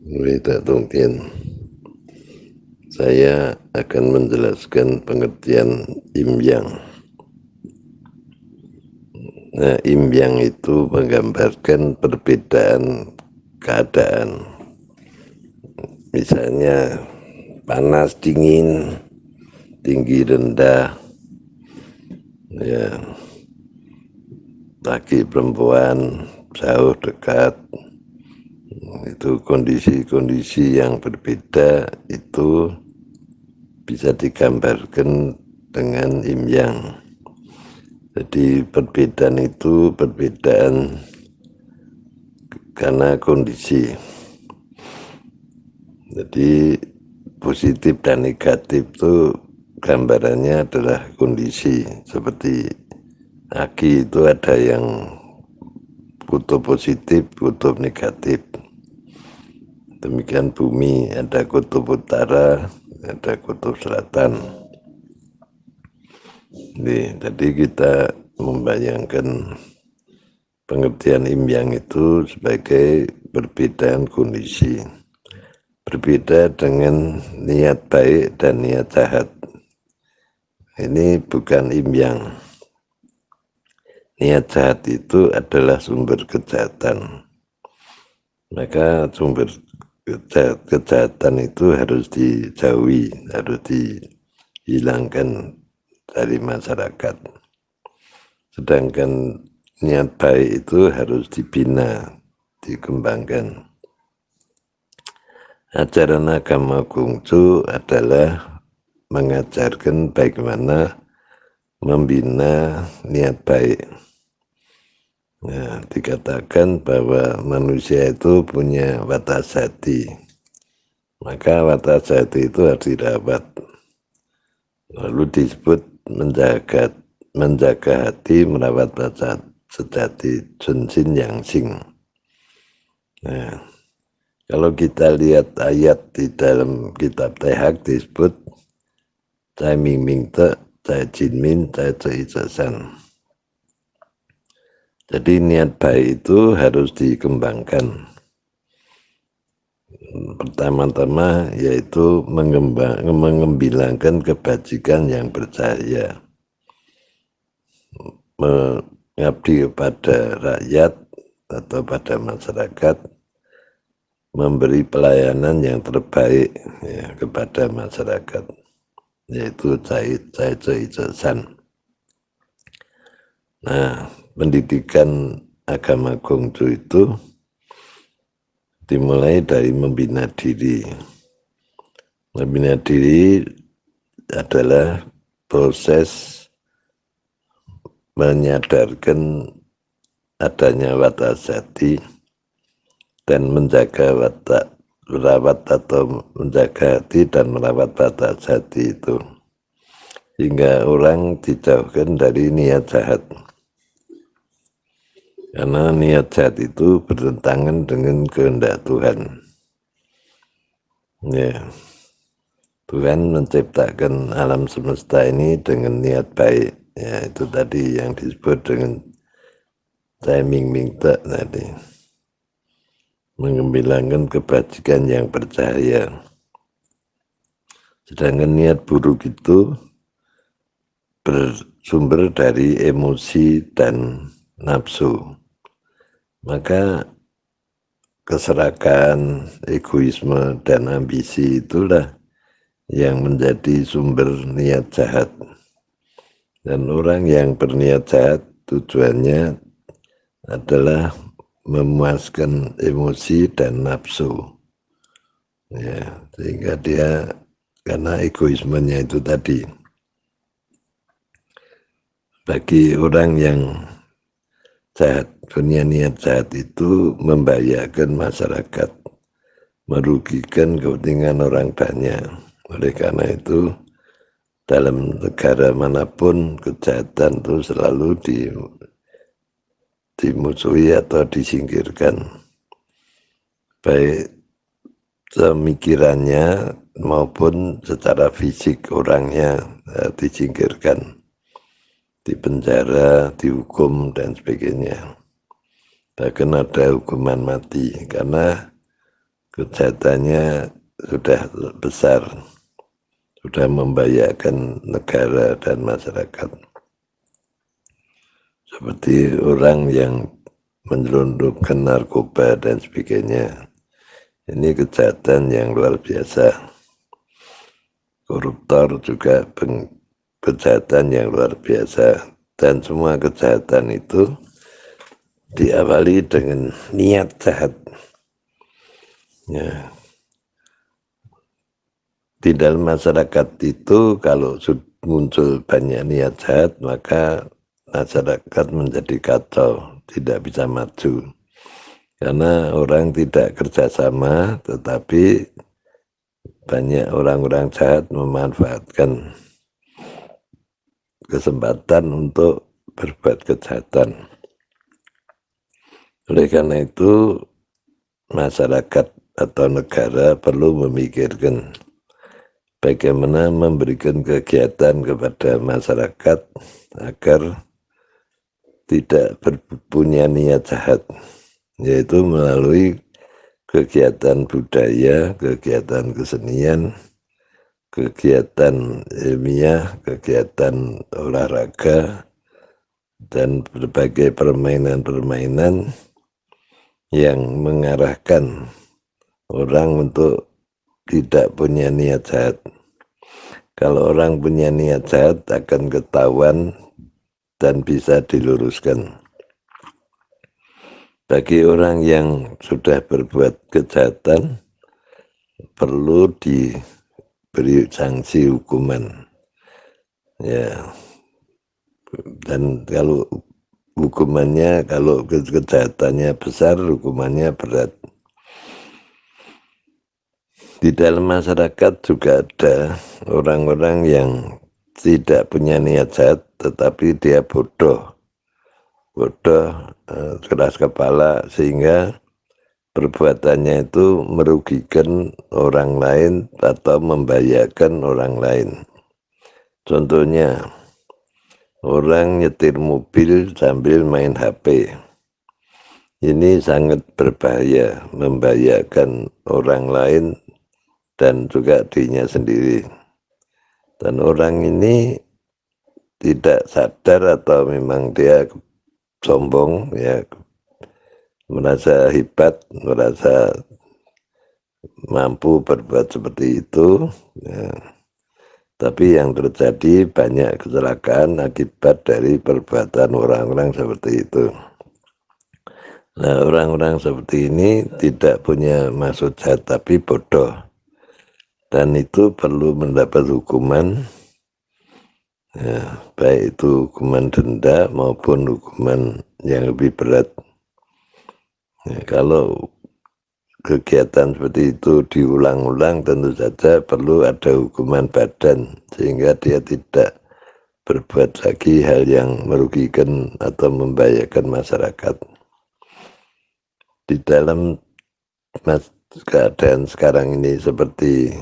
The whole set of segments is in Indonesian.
Berita Tongtien. Saya akan menjelaskan pengertian imbyang. Nah, imbyang itu menggambarkan perbedaan keadaan. Misalnya panas dingin, tinggi rendah, ya, laki perempuan, jauh dekat. Itu kondisi-kondisi yang berbeda itu bisa digambarkan dengan imbyang. Jadi perbedaan itu perbedaan karena kondisi. Jadi positif dan negatif itu gambarannya adalah kondisi. Seperti aki itu ada yang kutub positif, kutub negatif. Demikian bumi, ada kutub utara, ada kutub selatan. Jadi kita membayangkan pengertian imbyang itu sebagai perbedaan kondisi, berbeda dengan niat baik dan niat jahat. Ini bukan imbyang. Niat jahat itu adalah sumber kejahatan. Maka sumber kejahatan itu harus dijauhi, harus dihilangkan dari masyarakat. Sedangkan niat baik itu harus dibina, dikembangkan. Ajaran agama Konghucu adalah mengajarkan bagaimana membina niat baik. Nah, dikatakan bahwa manusia itu punya watas hati. Maka watas hati itu harus dirawat. Lalu disebut menjaga hati, merawat watas sejati, Junsin Yang Sing. Nah, kalau kita lihat ayat di dalam kitab Tehak disebut Cai Ming Ming Te, Cai Jin Min, Cai Cai San. Jadi niat baik itu harus dikembangkan. Pertama-tama yaitu mengembilangkan kebajikan yang bercahaya, mengabdi kepada rakyat atau pada masyarakat, memberi pelayanan yang terbaik ya, kepada masyarakat, yaitu Cai San. Nah, pendidikan agama Konghucu itu dimulai dari membina diri. Membina diri adalah proses menyadarkan adanya watas hati dan menjaga merawat atau menjaga hati dan merawat watas hati itu hingga orang dijauhkan dari niat jahat. Karena niat jahat itu bertentangan dengan kehendak Tuhan. Ya, Tuhan menciptakan alam semesta ini dengan niat baik. Ya, itu tadi yang disebut dengan Cai Ming Ming Te tadi. Mengembilangkan kebajikan yang bercahaya. Sedangkan niat buruk itu bersumber dari emosi dan nafsu. Maka keserakan, egoisme, dan ambisi itulah yang menjadi sumber niat jahat. Dan orang yang berniat jahat tujuannya adalah memuaskan emosi dan nafsu. Ya, sehingga dia karena egoismenya itu tadi. Bagi orang yang jahat, punya niat jahat itu membahayakan masyarakat, merugikan kepentingan orang banyak. Oleh karena itu, dalam negara manapun kejahatan itu selalu dimusuhi atau disingkirkan. Baik pemikirannya maupun secara fisik orangnya disingkirkan, dipenjara, dihukum, dan sebagainya. Bahkan ada hukuman mati karena kejahatannya sudah besar, sudah membahayakan negara dan masyarakat. Seperti orang yang menyelundupkan narkoba dan sebagainya. Ini kejahatan yang luar biasa. Koruptor juga kejahatan yang luar biasa. Dan semua kejahatan itu diawali dengan niat jahat. Ya. Di dalam masyarakat itu kalau muncul banyak niat jahat, maka masyarakat menjadi kacau, tidak bisa maju. Karena orang tidak kerjasama, tetapi banyak orang-orang jahat memanfaatkan kesempatan untuk berbuat kejahatan. Oleh karena itu, masyarakat atau negara perlu memikirkan bagaimana memberikan kegiatan kepada masyarakat agar tidak punya niat jahat, yaitu melalui kegiatan budaya, kegiatan kesenian, kegiatan ilmiah, kegiatan olahraga, dan berbagai permainan-permainan yang mengarahkan orang untuk tidak punya niat jahat. Kalau orang punya niat jahat akan ketahuan dan bisa diluruskan. Bagi orang yang sudah berbuat kejahatan, perlu diberi sanksi hukuman. Ya, dan kalau hukumannya, kalau kejahatannya besar, hukumannya berat. Di dalam masyarakat juga ada orang-orang yang tidak punya niat jahat, tetapi dia bodoh, keras kepala, sehingga perbuatannya itu merugikan orang lain atau membahayakan orang lain. Contohnya, orang nyetir mobil sambil main HP. Ini sangat berbahaya, membahayakan orang lain dan juga dirinya sendiri. Dan orang ini tidak sadar atau memang dia sombong, ya, merasa hebat, merasa mampu berbuat seperti itu, ya. Tapi yang terjadi banyak kecelakaan akibat dari perbuatan orang-orang seperti itu. Nah, orang-orang seperti ini tidak punya maksud jahat tapi bodoh, dan itu perlu mendapat hukuman, ya, baik itu hukuman denda maupun hukuman yang lebih berat. Ya, kalau kegiatan seperti itu diulang-ulang, tentu saja perlu ada hukuman badan sehingga dia tidak berbuat lagi hal yang merugikan atau membahayakan masyarakat. Di dalam keadaan sekarang ini seperti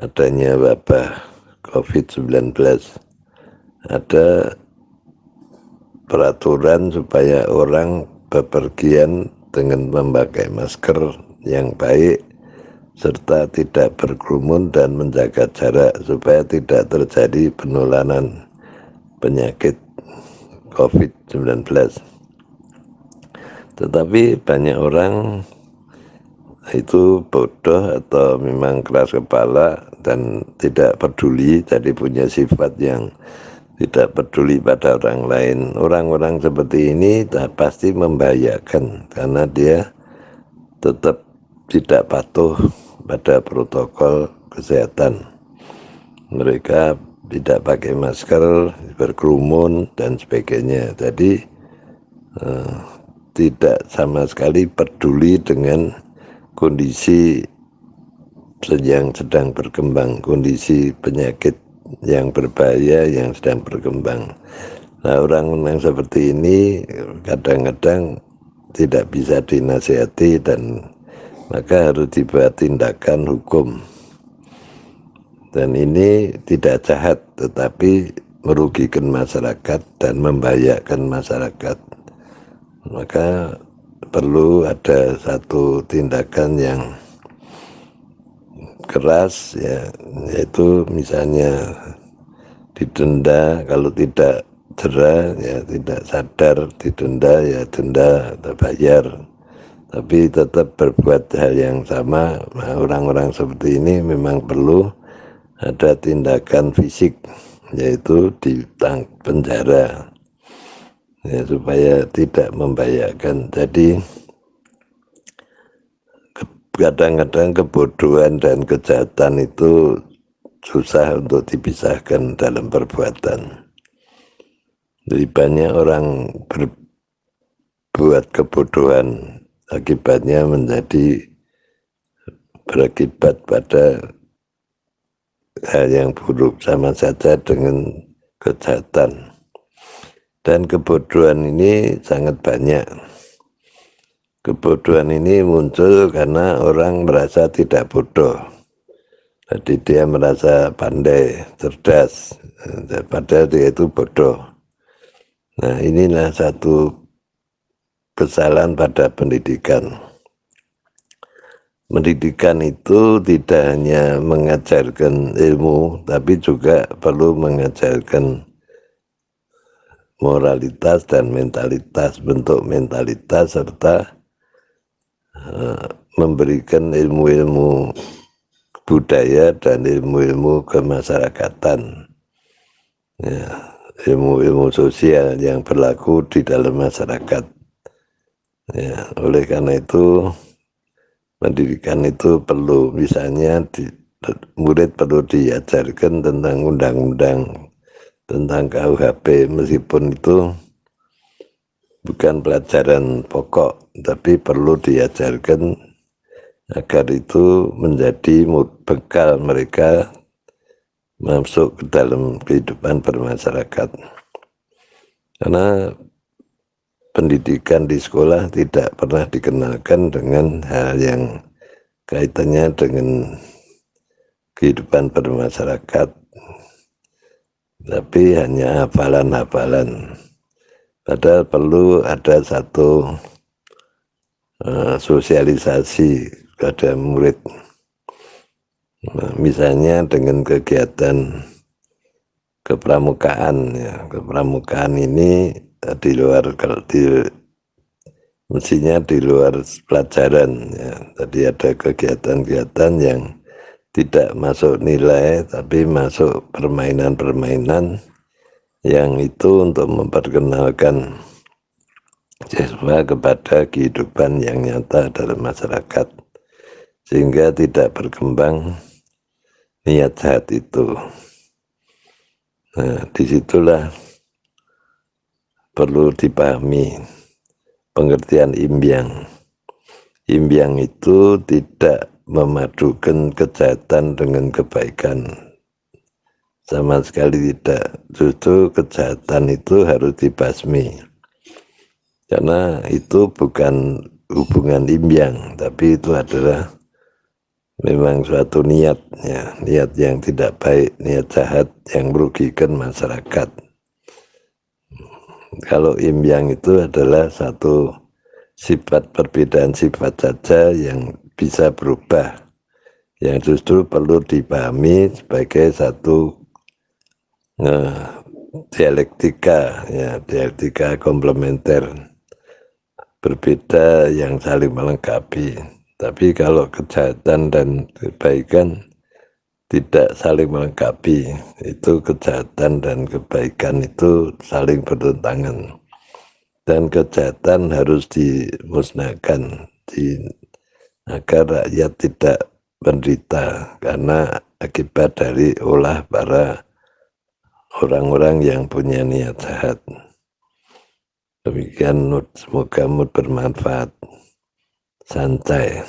adanya wabah COVID-19, ada peraturan supaya orang bepergian dengan memakai masker yang baik serta tidak berkerumun dan menjaga jarak supaya tidak terjadi penularan penyakit COVID-19. Tetapi banyak orang itu bodoh atau memang keras kepala dan tidak peduli, jadi punya sifat yang tidak peduli pada orang lain. Orang-orang seperti ini pasti membahayakan karena dia tetap tidak patuh pada protokol kesehatan. Mereka tidak pakai masker, berkerumun dan sebagainya. Jadi tidak sama sekali peduli dengan kondisi yang sedang berkembang, kondisi penyakit yang berbahaya yang sedang berkembang. Nah, orang-orang seperti ini kadang-kadang tidak bisa dinasihati dan maka harus dibuat tindakan hukum. Dan ini tidak jahat tetapi merugikan masyarakat dan membahayakan masyarakat. Maka perlu ada satu tindakan yang keras, ya, yaitu misalnya didenda. Kalau tidak jera, ya tidak sadar, didenda, ya denda atau bayar. Tapi tetap berbuat hal yang sama. Nah, orang-orang seperti ini memang perlu ada tindakan fisik, yaitu di penjara, ya, supaya tidak membahayakan. Jadi kadang-kadang kebodohan dan kejahatan itu susah untuk dipisahkan dalam perbuatan. Jadi banyak orang berbuat kebodohan, akibatnya berakibat pada hal yang buruk, sama saja dengan kejahatan. Dan kebodohan ini sangat banyak. Kebodohan ini muncul karena orang merasa tidak bodoh. Jadi dia merasa pandai, cerdas, padahal dia itu bodoh. Nah, inilah satu kesalahan pada pendidikan. Pendidikan itu tidak hanya mengajarkan ilmu, tapi juga perlu mengajarkan moralitas dan mentalitas, bentuk mentalitas, serta memberikan ilmu-ilmu budaya dan ilmu-ilmu kemasyarakatan, ya, ilmu-ilmu sosial yang berlaku di dalam masyarakat. Ya, oleh karena itu pendidikan itu perlu, misalnya murid perlu diajarkan tentang undang-undang, tentang KUHP, meskipun itu bukan pelajaran pokok, tapi perlu diajarkan agar itu menjadi bekal mereka masuk ke dalam kehidupan bermasyarakat. Karena pendidikan di sekolah tidak pernah dikenalkan dengan hal yang kaitannya dengan kehidupan bermasyarakat, tapi hanya hafalan-hafalan. Padahal perlu ada satu sosialisasi kepada murid. Nah, misalnya dengan kegiatan kepramukaan, ya, kepramukaan ini mestinya di luar pelajaran, ya. Tadi ada kegiatan-kegiatan yang tidak masuk nilai, tapi masuk permainan-permainan yang itu untuk memperkenalkan siswa kepada kehidupan yang nyata dalam masyarakat, sehingga tidak berkembang niat jahat itu. Nah, disitulah perlu dipahami pengertian imbyang. Imbyang itu tidak memadukan kejahatan dengan kebaikan, sama sekali tidak. Justru kejahatan itu harus dibasmi, karena itu bukan hubungan imbyang, tapi itu adalah memang suatu niat, ya, niat yang tidak baik, niat jahat yang merugikan masyarakat. Kalau imbyang itu adalah satu sifat, perbedaan sifat saja yang bisa berubah, yang justru perlu dipahami sebagai satu dialektika, ya, dialektika komplementer, berbeda yang saling melengkapi. Tapi kalau kejahatan dan kebaikan tidak saling melengkapi, itu kejahatan dan kebaikan itu saling bertentangan, dan kejahatan harus dimusnahkan agar rakyat tidak menderita karena akibat dari ulah para orang-orang yang punya niat jahat. Demikian, semoga bermanfaat. Santai.